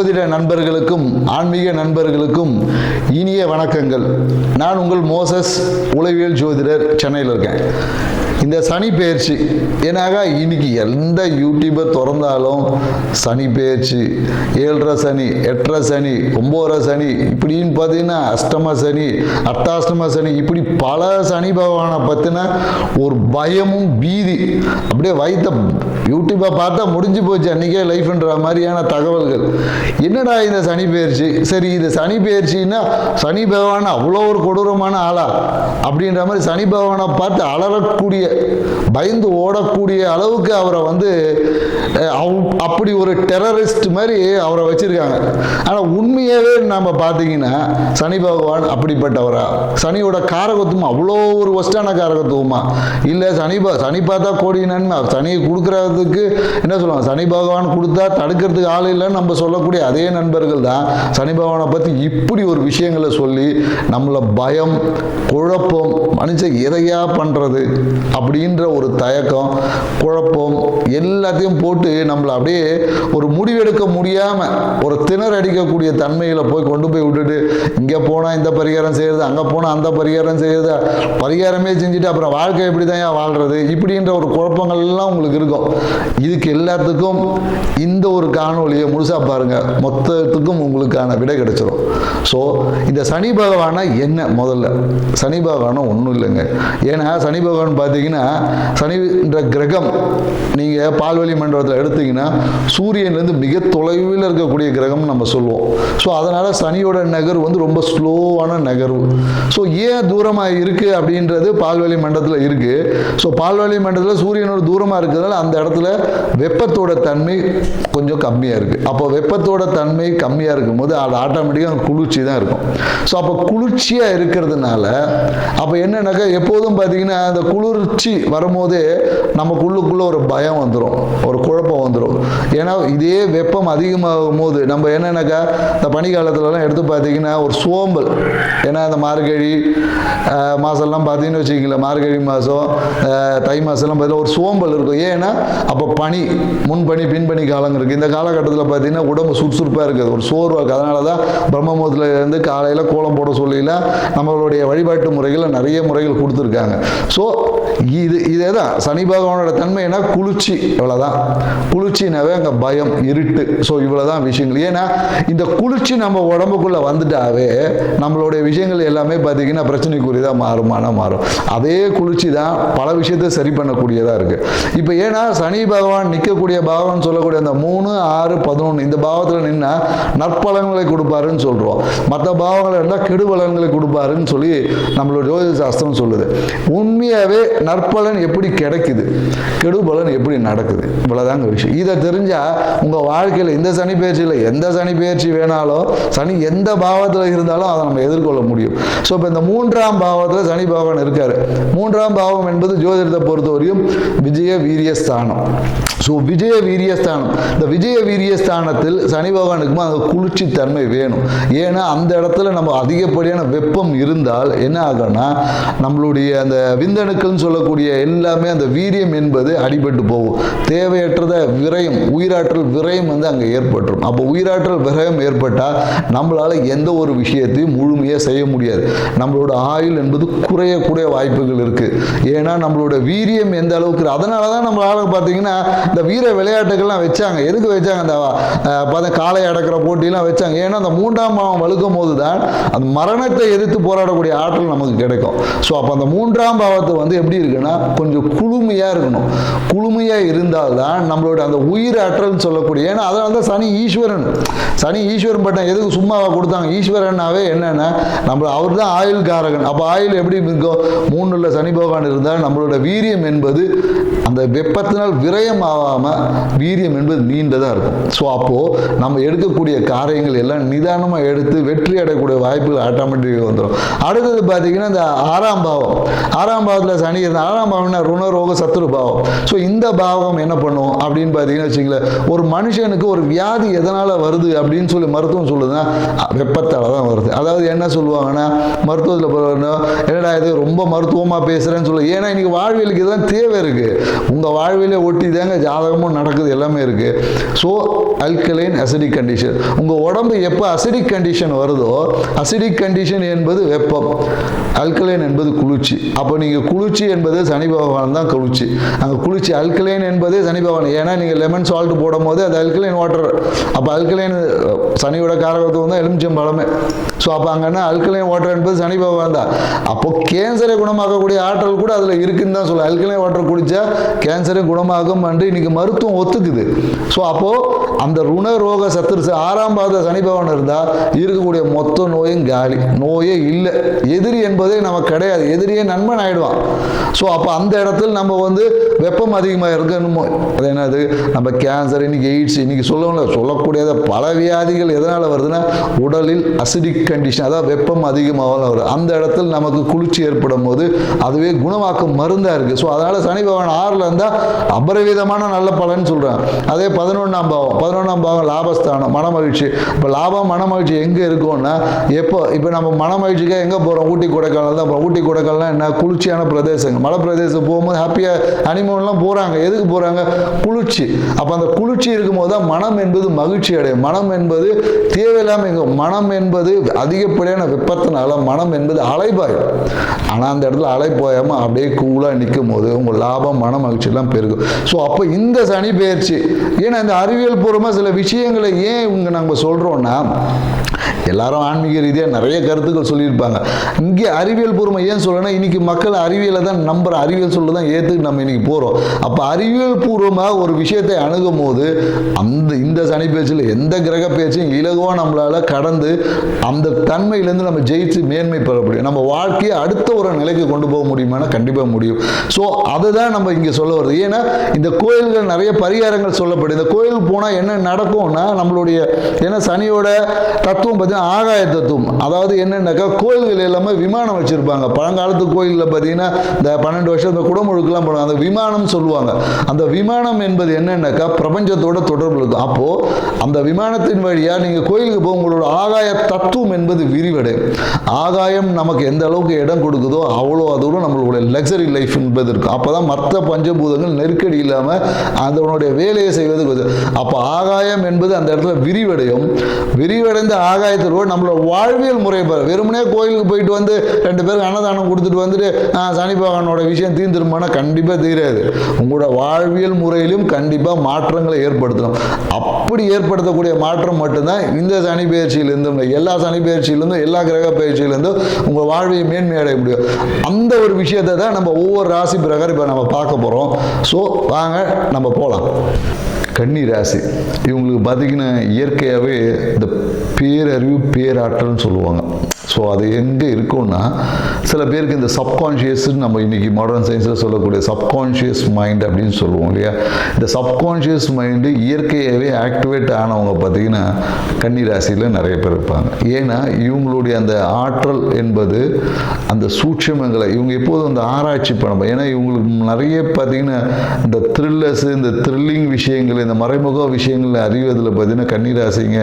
ஜோதிட நண்பர்களுக்கும் ஆன்மீக நண்பர்களுக்கும் இனிய வணக்கங்கள். நான் உங்கள் மோசஸ் உளவியல் ஜோதிடர், சென்னையில் இருக்கேன். இந்த சனி பெயர்ச்சி ஏன்னாக்கா இன்னைக்கு எந்த யூடியூபர் திறந்தாலும் சனி பெயர்ச்சி, 7.5 சனி, 8.5 சனி, 9.5 சனி, இப்படின்னு பார்த்தீங்கன்னா அஷ்டம சனி, அர்த்தாஷ்டம சனி, இப்படி பல சனி பகவானை பற்றின ஒரு பயமும் பீதி அப்படியே வைத்த யூடியூப்பை பார்த்தா முடிஞ்சு போச்சு அன்றைக்கே லைஃப்ன்ற மாதிரியான தகவல்கள். என்னடா இந்த சனி பெயர்ச்சி? சரி, இது சனி பெயர்ச்சின்னா சனி பகவான் அவ்வளோ ஒரு கொடூரமான ஆளா அப்படின்ற மாதிரி சனி பகவானை பார்த்து அலறக்கூடிய, பயந்து ஓடக்கூடிய அளவுக்கு அவரை அப்படி ஒரு டெரரிஸ்ட் மாதிரி அவரை வச்சிருக்காங்க. ஆனால் உண்மையாகவே நம்ம பார்த்தீங்கன்னா சனி பகவான் அப்படிப்பட்டவரா? சனியோட காரகத்துவம் அவ்வளோ ஒரு ஒஸ்டான காரகத்துவமா? இல்லை சனி பார்த்தா கோடி நன்மை, சனியை கொடுக்கறதுக்கு என்ன சொல்லுவாங்க, சனி பகவான் கொடுத்தா தடுக்கிறதுக்கு ஆள் இல்லைன்னு நம்ம சொல்லக்கூடிய அதே நண்பர்கள் தான் சனி பகவானை பற்றி இப்படி ஒரு விஷயங்களை சொல்லி நம்மளை பயம், குழப்பம், மனுஷன் எதையா பண்ணுறது அப்படின்ற ஒரு தயக்கம், குழப்பம் எல்லாத்தையும் போட்டு நம்மளை அப்படியே ஒரு முடிவெடுக்க முடியாமல் ஒரு திணற அடிக்கக்கூடிய தன்மையில் கொண்டு போய் விட்டுட்டு, இங்கே போனால் இந்த பரிகாரம் செய்யறது, அங்கே போனால் அந்த பரிகாரம் செய்யறது, பரிகாரமே செஞ்சுட்டு அப்புறம் வாழ்க்கை எப்படி தான் வாழ்றது, இப்படின்ற ஒரு குழப்பங்கள் எல்லாம் உங்களுக்கு இருக்கும். இதுக்கு எல்லாத்துக்கும் இந்த ஒரு காணொலியை முழுசா பாருங்க, மொத்தத்துக்கும் உங்களுக்கான விடை கிடைச்சிடும். ஸோ இந்த சனி பகவானா என்ன? முதல்ல சனி பகவானா ஒன்றும் இல்லைங்க. ஏன்னா சனி பகவான் பார்த்தீங்கன்னா, சனின்ற கிரகம் நீங்கள் பால்வழி மண்டலத்தில் எடுத்தீங்கன்னா சூரியன்லேருந்து மிக தொலைவில் இருக்கக்கூடிய கிரகம் நம்ம சொல்லுவோம். ஸோ அதனால் சனியோட நகர்வு ரொம்ப ஸ்லோவான நகர்வு. ஸோ ஏன் தூரமாக இருக்குது அப்படின்றது பால்வழி மண்டலத்தில் இருக்குது. ஸோ பால்வழி மண்டலத்தில் சூரியனோட தூரமாக இருக்கிறதுனால அந்த இடத்துல வெப்பத்தோட தன்மை கொஞ்சம் கம்மியாக இருக்குது. அப்போ வெப்பத்தோட தன்மை கம்மியாக இருக்கும்போது அது ஆட்டோமேட்டிக்காக குளிர்ச்சி தான் இருக்கும். ஸோ அப்போ குளிர்ச்சியாக இருக்கிறதுனால அப்போ என்னன்னாக்கா எப்போதும் பார்த்தீங்கன்னா அந்த குளிர்ச்சி வரும்போதே நமக்குள்ளுக்குள்ள ஒரு பயம் வந்துடும், ஒரு குழப்பம் வந்துடும். ஏன்னா இதே வெப்பம் அதிகமாகும் போது நம்ம என்னன்னாக்கா இந்த பனிக்காலத்துலலாம் எடுத்து பார்த்தீங்கன்னா ஒரு சோம்பல், ஏன்னா இந்த மார்கழி மாதம்லாம் பார்த்தீங்கன்னு வச்சுக்கிங்களேன், மார்கழி மாதம், தை மாதம்லாம் பார்த்தீங்கன்னா ஒரு சோம்பல் இருக்கும். ஏன்னா அப்போ பனி, முன்பனி பின்பனி காலங்கள் இருக்குது. இந்த காலகட்டத்தில் பார்த்தீங்கன்னா உடம்பு சுறுசுறுப்பாக இருக்குது, ஒரு சோர்வாக இருக்குது. அதனால தான் பிரம்மமுகூர்த்தத்துல இருந்து காலையில் கோலம் போட சொல்லிலாம் நம்மளுடைய வழிபாட்டு முறைகள் நிறைய முறைகள் கொடுத்துருக்காங்க. ஸோ இதே தான் சனி பகவானோட தன்மைனா குளிர்ச்சி, இவ்வளோதான். குளிர்ச்சினாவே அங்கே பயம், இருட்டு. ஸோ இவ்வளோதான் விஷயங்கள். ஏன்னா இந்த குளிர்ச்சி நம்ம உடம்புக்குள்ளே வந்துட்டாவே நம்மளுடைய விஷயங்கள் எல்லாமே பார்த்தீங்கன்னா பிரச்சனைக்குரியதாக மாறும். அதே குளிர்ச்சி தான் பல விஷயத்தை சரி பண்ணக்கூடியதாக இருக்குது. இப்போ ஏன்னா சனி பகவான் நிற்கக்கூடிய பாவம்னு சொல்லக்கூடிய அந்த 3, 6, 11 இந்த பாவத்தில் நின்னா நற்பலன்களை கொடுப்பாருன்னு சொல்கிறோம். மற்ற பாவங்கள் இருந்தால் கெடுபலன்களை கொடுப்பாருன்னு சொல்லி நம்மளோட ஜோதிட சாஸ்திரம் சொல்லுது. உண்மையாகவே நற்பலன் எப்படி கிடைக்குது, கெடுபலன் எப்படி நடக்குது, இவ்வளவுதாங்க விஷயம். இதை தெரிஞ்சா உங்க வாழ்க்கையில் இந்த சனி பெயர்ச்சியில் எந்த சனி பெயர்ச்சி வேணாலும், சனி எந்த பாவத்தில் இருந்தாலும் அதை நம்ம எதிர்கொள்ள முடியும். ஸோ இப்போ இந்த 3ஆம் பாவத்தில் சனி பகவான் இருக்காரு. 3ஆம் பாவம் என்பது ஜோதிடத்தை பொறுத்தவரையும் விஜய வீரியஸ்தானம். ஸோ விஜய வீரியஸ்தானம், இந்த விஜய வீரியஸ்தானத்தில் சனி பகவானுக்குமா அந்த குளிர்ச்சி தன்மை வேணும். ஏன்னா அந்த இடத்துல நம்ம அதிகப்படியான வெப்பம் இருந்தால் என்ன ஆகும்னா நம்மளுடைய அந்த விந்தணுக்கள் சொல்லக்கூடிய எல்லாமே அந்த வீரியம் என்பது அடிபட்டு போகும். தேவையற்றத விரயம், உயிராற்றல் விரயம் அங்கே ஏற்பட்டுரும். அப்போ உயிராற்றல் விரயம் ஏற்பட்டால் நம்மளால எந்த ஒரு விஷயத்தையும் முழுமையாக செய்ய முடியாது. நம்மளோட ஆயுள் என்பது குறையக்கூடிய வாய்ப்புகள் இருக்கு. ஏன்னா நம்மளோட வீரியம் எந்த அளவுக்கு, அதனால தான் நம்மளால பார்த்தீங்கன்னா இந்த வீர விளையாட்டுகள்லாம் வச்சாங்க. எதுக்கு வச்சாங்க? அந்த காலை அடக்கிற போட்டியெல்லாம் வச்சாங்க. ஏன்னா அந்த 3ஆம் பாவம் வலுக்கும் போது தான் அந்த மரணத்தை எதிர்த்து போராடக்கூடிய ஆற்றல் நமக்கு கிடைக்கும். ஸோ அப்போ அந்த 3ஆம் பாவத்தை எப்படி இருக்குன்னா கொஞ்சம் குளுமையா இருக்கணும். குளுமையா இருந்தால்தான் நம்மளோட அந்த உயிர் ஆற்றல் சொல்லக்கூடிய, ஏன்னா அதனால தான் சனி ஈஸ்வரன் பட்டம் எதுக்கு சும்மாவா கொடுத்தாங்க? ஈஸ்வரனாவே என்னன்னா நம்ம அவர் தான் ஆயுள் காரகன். அப்போ ஆயுள் எப்படி இருக்கும்? 3ல் சனி பகவான் இருந்தால் நம்மளோட வீரியம் என்பது அந்த வெப்பத்தினால் விரயம் ஆகாம வீரியம் என்பது நீண்டதா இருக்கும். ஸோ அப்போ நம்ம எடுக்கக்கூடிய காரியங்கள் எல்லாம் நிதானமாக எடுத்து வெற்றி அடையக்கூடிய வாய்ப்புகள் ஆட்டோமேட்டிக்காக வந்துடும். அடுத்தது பார்த்தீங்கன்னா இந்த 6ஆம் பாவத்தில் சனி இருந்த ஆறாம் பாவம்னா ருணரோக சத்துரு பாவம். ஸோ இந்த பாவம் என்ன பண்ணும் அப்படின்னு பார்த்தீங்கன்னா வச்சுங்களேன், ஒரு மனுஷனுக்கு ஒரு வியாதி எதனால் வருது அப்படின்னு சொல்லி மருத்துவம் சொல்லுதுன்னா வெப்பத்தால் தான் வருது. அதாவது என்ன சொல்லுவாங்கன்னா மருத்துவத்தில் என்னடா இது ரொம்ப மருத்துவமாக பேசுகிறேன்னு சொல்லு. ஏன்னா இன்னைக்கு வாழ்வியலுக்கு இதெல்லாம் தேவை இருக்குது. உங்கள் வாழ்வியலே ஒட்டி தாங்க ஜாதகமும் நடக்குது, எல்லாமே இருக்குது. ஸோ அல்கலைன் அசிடிக் கண்டிஷன், உங்கள் உடம்பு எப்போ அசிடிக் கண்டிஷன் வருதோ, அசிடிக் கண்டிஷன் என்பது வெப்பம், அல்கலைன் என்பது குளிர்ச்சி. அப்போ நீங்கள் குளிர்ச்சி என்பது சனி பகவான் தான் குளிர்ச்சி. அங்கே குளிர்ச்சி அல்கலைன் என்பதே சனி பகவான். ஏன்னா நீங்கள் லெமன் சால்ட் போடும் போது அது அல்கலைன் வாட்டர். அப்போ அல்கலைன் சனியோட காரகத்துவம் தான் எலுமிச்சம்பழமே. ஸோ அப்போ அங்கன்னா அல்கலைன் வாட்டர் என்பது சனி பகவான் தான். அப்போ கேன்சரை குணமாக்கக்கூடிய ஆற்றல் கூட அதில் இருக்குன்னு தான் சொல்ல. அல்கலைன் வாட்டர் குடித்தா கேன்சரை குணமாகும் என்று இன்னைக்கு மருத்துவம் ஒத்துக்குது. ஸோ அப்போ அந்த ருண ரோக சத்துரு ஆறாம் பாத சனி பகவான் இருந்தால் இருக்கக்கூடிய மொத்த நோயும் காலி, நோயே இல்லை. எதிரி என்பதே நமக்கு கிடையாது, எதிரியே நண்பன் ஆயிடுவான். ஸோ அப்போ அந்த இடத்துல நம்ம வந்து வெப்பம் அதிகமாக இருக்கணுமோ, அது என்னது நம்ம கேன்சர், இன்னைக்கு எய்ட்ஸ், இன்னைக்கு சொல்லக்கூடியத பல வியாதிகள் எதனால் வருதுன்னா உடலில் அசிடிக் கண்டிஷன், அதாவது வெப்பம் அதிகமாக வருது. அந்த இடத்துல நமக்கு குளிர்ச்சி ஏற்படும் போது அதுவே குணமாக்கும் மருந்தாக இருக்குது. ஸோ அதனால் சனி பகவான் 6ல் இருந்தால் அபரிவிதமான நல்ல பலன் சொல்கிறேன். அதே 11ஆம் பாவம், 11ஆம் பாவம் லாபஸ்தானம், மனமகிழ்ச்சி. இப்போ லாபம் மனமகிழ்ச்சி எங்கே இருக்கும்னா இப்போ நம்ம மனமகிழ்ச்சிக்காக எங்கே போகிறோம்? ஊட்டி கொடைக்கானல் தான் போகிறோம். ஊட்டி கொடைக்கானல்லாம் என்ன குளிர்ச்சியான பிரதேசங்கள், மலை பிரதேசம் போகும்போது ஹாப்பியாக ஹனிமூன்லாம் போகிறாங்க. எதுக்கு போகிறாங்க? குளிர்ச்சி. அப்போ அந்த குளிர்ச்சி இருக்கும்போது தான் மனம் என்பது மகிழ்ச்சி அடையும். மனம் என்பது தேவையில்லாமல், மனம் என்பது அதிகப்படியான வெப்பத்தினால மனம் என்பது அலைபாயும். ஆனால் அந்த இடத்துல அலை போயாமல் அப்படியே கூலாக நிற்கும் போது உங்கள் லாபம் மன மகிழ்ச்சியெல்லாம் பெருகும். ஸோ அப்போ இந்த சனி பெயர்ச்சி, ஏன்னா இந்த அறிவியல் பூர்வமாக சில விஷயங்களை ஏன் இங்கே நம்ம சொல்கிறோன்னா, எல்லாரும் ஆன்மீக ரீதியாக நிறைய கருத்துக்கள் சொல்லியிருப்பாங்க. இங்கே அறிவியல் பூர்வமாக ஏன் சொல்லணும்னா இன்னைக்கு மக்கள் அறிவியலை தான் நம்புகிற, அறிவியல் சொல்ல தான் ஏற்றுக்கு நம்ம இன்னைக்கு போகிறோம். அப்போ அறிவியல் பூர்வமாக ஒரு விஷயத்தை அணுகும் போது இந்த சனி பேச்சில் எந்த கிரக பேச்சையும் இலகுவாக நம்மளால் கடந்து அந்த தன்மையிலேருந்து நம்ம ஜெயிச்சு மேன்மை பெற முடியும். நம்ம வாழ்க்கையை அடுத்த ஒரு நிலைக்கு கொண்டு போக முடியுமானா கண்டிப்பாக முடியும். ஸோ அதுதான் நம்ம இங்கே சொல்ல வருது. ஏன்னா இந்த கோயில்கள் நிறைய பரிகாரங்கள் சொல்லப்படுது. இந்த கோயில் போனால் என்ன நடக்கும்னா நம்மளுடைய, ஏன்னா சனியோட தத்துவம் பார்த்தீங்கன்னா ஆகாய தத்துவம். அதாவது என்னன்னாக்கா கோயில்கள் எல்லாமே விமானம் வச்சிருப்பாங்க. பழங்காலத்து கோயிலில் பார்த்தீங்கன்னா இந்த 12 வருஷம் இந்த குடமுழுக்கெல்லாம் போடுவாங்க, அந்த விமானம் சொல்லுவாங்க. அந்த விமானம் என்பது என்னன்னாக்கா பிரபஞ்சத்தோட தொடர்பு இருக்கும். அப்போ அந்த விமானத்தின் வழியாக நீங்கள் கோயிலுக்கு போக உங்களோட ஆகாய தத்துவம் என்பது விரிவடையும். ஆகாயம் நமக்கு எந்த அளவுக்கு இடம் கொடுக்குதோ அவ்வளோ தூரம் நம்மளுடைய லக்ஸரி லைஃப் என்பது இருக்கும். அப்போ தான் மற்ற பஞ்சபூதங்கள் நெருக்கடி இல்லாமல் அதனுடைய வேலையை செய்வதுக்கு. அப்போ ஆகாயம் என்பது அந்த இடத்துல விரிவடையும். விரிவடைந்த ஆகாயத்தில் நம்மளோட வாழ்வியல் முறை வெறுமனே கோயிலுக்கு போயிட்டு வந்து 2 பேருக்கு அன்னதானம் கொடுத்துட்டு வந்துட்டு சனி பகவானோட விஷயம் தீர்ந்துருமானா கண்டிப்பாக தீராது. உங்களோட வாழ்வியல் முறையிலும் கண்டிப்பாக மாற்றங்களை ஏற்படுத்தணும். அப்படி ஏற்படுத்தக்கூடிய மாற்றம் மட்டும்தான் இந்த சனி பயிற்சியிலிருந்தும், எல்லா சனி பயிற்சியிலிருந்தும், எல்லா கிரக பயிற்சியிலிருந்தும் உங்கள் வாழ்வையை மேன்மையடைய முடியும். அந்த ஒரு விஷயத்தை தான் நம்ம ஒவ்வொரு ராசி பிரகாரம் இப்போ நம்ம பார்க்க போகிறோம். ஸோ வாங்க நம்ம போகலாம். கன்னி ராசி இவங்களுக்கு பார்த்திங்கன்னா இயற்கையாகவே இந்த பேரறிவு பேராற்றல்னு சொல்லுவாங்க. ஸோ அது எங்கே இருக்கும்னா சில பேருக்கு இந்த சப்கான்ஷியஸ்ன்னு நம்ம இன்றைக்கி மாடர்ன் சயின்ஸில் சொல்லக்கூடிய சப்கான்ஷியஸ் மைண்ட் அப்படின்னு சொல்லுவோம் இல்லையா. இந்த சப்கான்ஷியஸ் மைண்டு இயற்கையாகவே ஆக்டிவேட் ஆனவங்க பார்த்திங்கன்னா கன்னி ராசியில் நிறைய பேர் இருப்பாங்க. ஏன்னா இவங்களுடைய அந்த ஆற்றல் என்பது அந்த சூட்சமங்களை இவங்க எப்போதும் அந்த ஆராய்ச்சி பண்ணணும். ஏன்னா இவங்களுக்கு நிறைய பார்த்திங்கன்னா இந்த த்ரில்லர்ஸு, இந்த த்ரில்லிங் விஷயங்கள், இந்த மறைமுக விஷயங்களை அறிவதில் பார்த்திங்கன்னா கன்னி ராசிங்க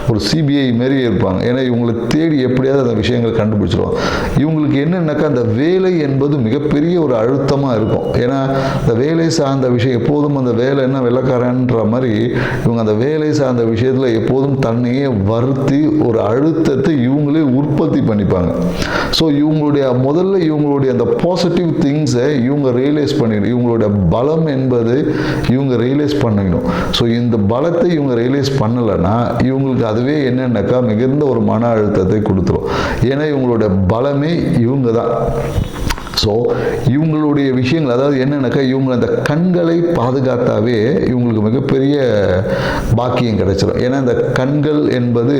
ஒரு சிபிஐ மாரி இருப்பாங்க. ஏன்னா இவங்களை தேடி எப்படியாவது அந்த விஷயங்கள் கண்டுபிடிச்சிருவாங்க. இவங்களுக்கு என்னன்னாக்கா அந்த வேலை என்பது மிகப்பெரிய ஒரு அழுத்தமாக இருக்கும். ஏன்னா இந்த வேலை சார்ந்த விஷயம் எப்போதும் அந்த வேலை என்ன வெள்ளக்காரன்ற மாதிரி இவங்க அந்த வேலை சார்ந்த விஷயத்தில் எப்போதும் தன்னையே வருத்தி ஒரு அழுத்தத்தை இவங்களே உற்பத்தி பண்ணிப்பாங்க. ஸோ முதல்ல இவங்களுடைய அந்த பாசிட்டிவ் திங்ஸை இவங்க ரியலைஸ் பண்ணிடணும். இவங்களுடைய பலம் என்பது இவங்க ரியலைஸ் பண்ணிக்கணும். ஸோ இந்த பலத்தை இவங்க ரியலைஸ் பண்ணலைன்னா இவங்களுக்கு அதுவே என்னன்னாக்கா மிகுந்த ஒரு மன அழுத்தத்தை கொடுத்துரும். ஏன்னா இவங்களோட பலமே இவங்க தான். ஸோ இவங்களுடைய விஷயங்கள் அதாவது என்னன்னாக்கா இவங்க அந்த கண்களை பாதுகாத்தாவே இவங்களுக்கு மிகப்பெரிய பாக்கியம் கிடைச்சிடும். ஏன்னா இந்த கண்கள் என்பது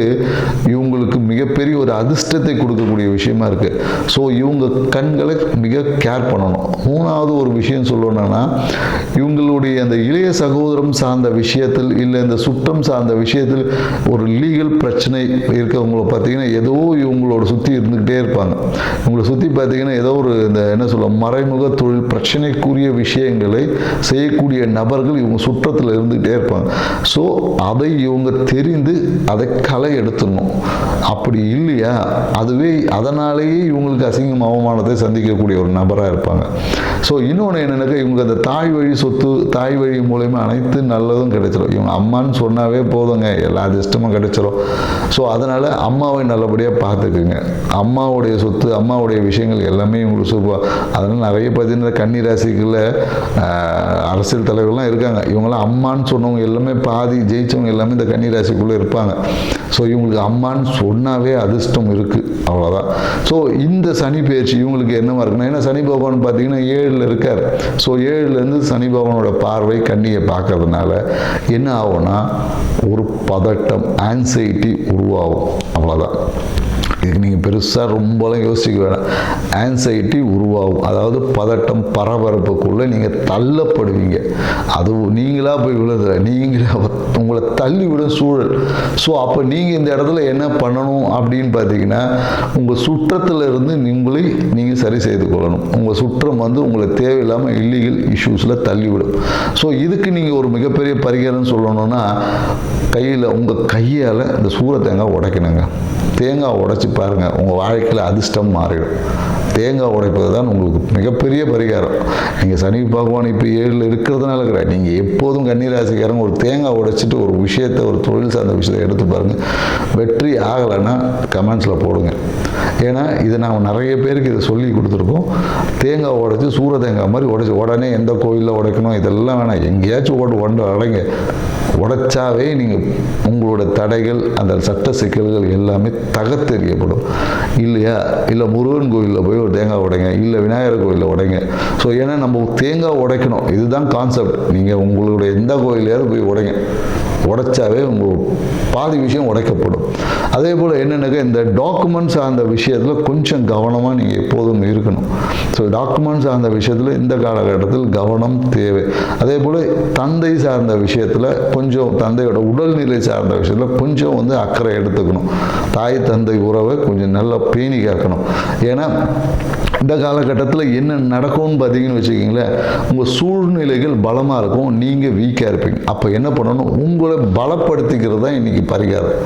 இவங்களுக்கு மிகப்பெரிய ஒரு அதிர்ஷ்டத்தை கொடுக்கக்கூடிய விஷயமா இருக்குது. ஸோ இவங்க கண்களை மிக கேர் பண்ணணும். 3வது ஒரு விஷயம் சொல்லணும்னா இவங்களுடைய அந்த இளைய சகோதரம் சார்ந்த விஷயத்தில் இல்லை இந்த சுற்றம் சார்ந்த விஷயத்தில் ஒரு லீகல் பிரச்சனை இருக்கவங்களை பார்த்தீங்கன்னா ஏதோ இவங்களோட சுற்றி இருந்துக்கிட்டே இருப்பாங்க. இவங்களை சுற்றி பார்த்தீங்கன்னா ஏதோ ஒரு இந்த என்ன சொல்ல மறைமுக தொழில் பிரச்சனைக்குரிய விஷயங்களை செய்யக்கூடிய நபர்கள் இவங்க சுற்றத்தில் இருந்துகிட்டே இருப்பாங்க. ஸோ அதை இவங்க தெரிந்து அதை களை எடுத்துடணும். அப்படி இல்லையா அதுவே அதனாலேயே இவங்களுக்கு அசிங்கம் அவமானத்தை சந்திக்கக்கூடிய ஒரு நபராக இருப்பாங்க. ஸோ இன்னொன்று என்னென்னாக்கா இவங்க அந்த தாய் வழி சொத்து தாய் வழி மூலயமா அனைத்து நல்லதும் கிடைச்சிடும். இவங்க அம்மான்னு சொன்னாவே போதுங்க எல்லா அதிர்ஷ்டமும் கிடைச்சிடும். ஸோ அதனால் அம்மாவை நல்லபடியாக பார்த்துக்குங்க. அம்மாவுடைய சொத்து அம்மாவுடைய விஷயங்கள் எல்லாமே இவங்களுக்கு சூப்பர். அதனால் நிறைய பார்த்தீங்கன்னா கன்னி ராசிக்குள்ள அரசியல் தலைவர்கள்லாம் இருக்காங்க. இவங்களாம் அம்மான்னு சொன்னவங்க எல்லாமே பாதி ஜெயிச்சவங்க எல்லாமே இந்த கன்னி ராசிக்குள்ளே இருப்பாங்க. ஸோ இவங்களுக்கு அம்மான்னு சொன்னாவே அதிர்ஷ்டம் இருக்குது, அவ்வளோதான். ஸோ இந்த சனி பயிற்சி இவங்களுக்கு என்னவா இருக்குன்னா, ஏன்னா சனி பகவான் பார்த்தீங்கன்னா 7ல் இருக்கார். ஸோ 7லேருந்து சனி பகவானோட பார்வை கன்னியை பார்க்கறதுனால என்ன ஆகும்னா ஒரு பதட்டம் ஆன்சைட்டி உருவாகும், அவ்வளோதான். இதுக்கு நீங்கள் பெருசாக ரொம்பலாம் யோசிக்க வேணாம். ஆன்சைட்டி உருவாகும், அதாவது பதட்டம் பரபரப்புக்குள்ளே நீங்கள் தள்ளப்படுவீங்க. அது நீங்களாக போய் விழுதுல நீங்களே உங்களை தள்ளிவிடும் சூழல். ஸோ அப்போ நீங்கள் இந்த இடத்துல என்ன பண்ணணும் அப்படின்னு பார்த்தீங்கன்னா உங்கள் சுற்றத்தில் இருந்து உங்களை நீங்கள் சரி செய்து கொள்ளணும். உங்கள் சுற்றம் உங்களை தேவையில்லாமல் இல்லீகல் இஷ்யூஸில் தள்ளிவிடும். ஸோ இதுக்கு நீங்கள் ஒரு மிகப்பெரிய பரிகாரம் சொல்லணும்னா உங்கள் கையால் இந்த சூர தேங்காய் உடைக்கணுங்க. தேங்காய் உடைச்சி பாருங்கள், உங்கள் வாழ்க்கையில் அதிர்ஷ்டம் மாறிடும். தேங்காய் உடைப்பது தான் உங்களுக்கு மிகப்பெரிய பரிகாரம். நீங்கள் சனி பகவான் இப்போ 7ல் இருக்கிறதுனால கிடையாது. நீங்கள் எப்போதும் கன்னிராசிக்காரங்க ஒரு தேங்காய் உடைச்சிட்டு ஒரு விஷயத்தை ஒரு தொழில் சார்ந்த விஷயத்தை எடுத்து பாருங்கள். வெற்றி ஆகலைன்னா கமெண்ட்ஸில் போடுங்க. ஏன்னா இதை நாம் நிறைய பேருக்கு இதை சொல்லி கொடுத்துருக்கோம். தேங்காய் உடைச்சி சூர தேங்காய் மாதிரி உடைச்சி உடனே எந்த கோயிலில் உடைக்கணும் இதெல்லாம் வேணாம். எங்கேயாச்சும் ஒன்று அடைங்க. உடைச்சாவே நீங்கள் உங்களோட தடைகள் அந்த சட்ட சிக்கல்கள் எல்லாமே தகர்த்தெறியப்படும். இல்லையா? இல்லை முருகன் கோயிலில் போய் ஒரு தேங்காய் உடைங்க, இல்லை விநாயகர் கோயிலில் உடைங்க. ஸோ ஏன்னா நம்ம தேங்காய் உடைக்கணும், இதுதான் கான்செப்ட். நீங்கள் உங்களுடைய எந்த கோயிலையாவது போய் உடைங்க. உடைச்சாவே உங்கள் பாதி விஷயம் உடைக்கப்படும். அதே போல் என்னென்னாக்கா இந்த டாக்குமெண்ட்ஸ் சார்ந்த விஷயத்தில் கொஞ்சம் கவனமாக நீங்கள் எப்போதும் இருக்கணும். ஸோ டாக்குமெண்ட்ஸ் சார்ந்த விஷயத்தில் இந்த காலகட்டத்தில் கவனம் தேவை. அதே போல் தந்தை சார்ந்த விஷயத்தில் கொஞ்சம் தந்தையோட உடல்நிலை சார்ந்த விஷயத்தில் கொஞ்சம் அக்கறை எடுத்துக்கணும். தாய் தந்தை உறவை கொஞ்சம் நல்லா பேணி காக்கணும். ஏன்னா இந்த காலகட்டத்தில் என்ன நடக்கும்னு பார்த்தீங்கன்னு வச்சுக்கிங்களேன், உங்கள் சூழ்நிலைகள் பலமாக இருக்கும், நீங்கள் வீக்காக இருப்பீங்க. அப்போ என்ன பண்ணணும், உங்களை பலப்படுத்திக்கிறது தான் இன்றைக்கி பரிகாரம்.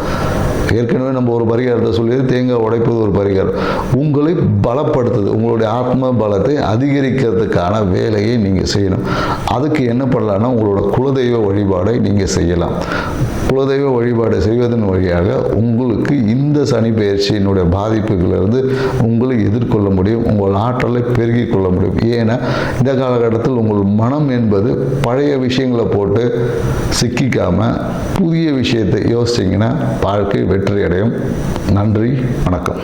ஏற்கனவே நம்ம ஒரு பரிகாரத்தை சொல்லியது தேங்காய் உடைப்பது ஒரு பரிகாரம். உங்களை பலப்படுத்துது, உங்களுடைய ஆத்ம பலத்தை அதிகரிக்கிறதுக்கான வேலையை நீங்கள் செய்யணும். அதுக்கு என்ன பண்ணலான்னா உங்களோட குலதெய்வ வழிபாடை நீங்கள் செய்யலாம். குலதெய்வ வழிபாடு செய்வதன் வழியாக உங்களுக்கு இந்த சனி பயிற்சியினுடைய பாதிப்புகளிலிருந்து உங்களை எதிர்கொள்ள முடியும். உங்கள் ஆற்றலை பெருக்கிக் கொள்ள முடியும். ஏன்னா இந்த காலகட்டத்தில் உங்கள் மனம் என்பது பழைய விஷயங்களை போட்டு சிக்கிக்காமல் புதிய விஷயத்தை யோசிச்சிங்கன்னா வாழ்க்கை வெற்றி அடையும். நன்றி, வணக்கம்.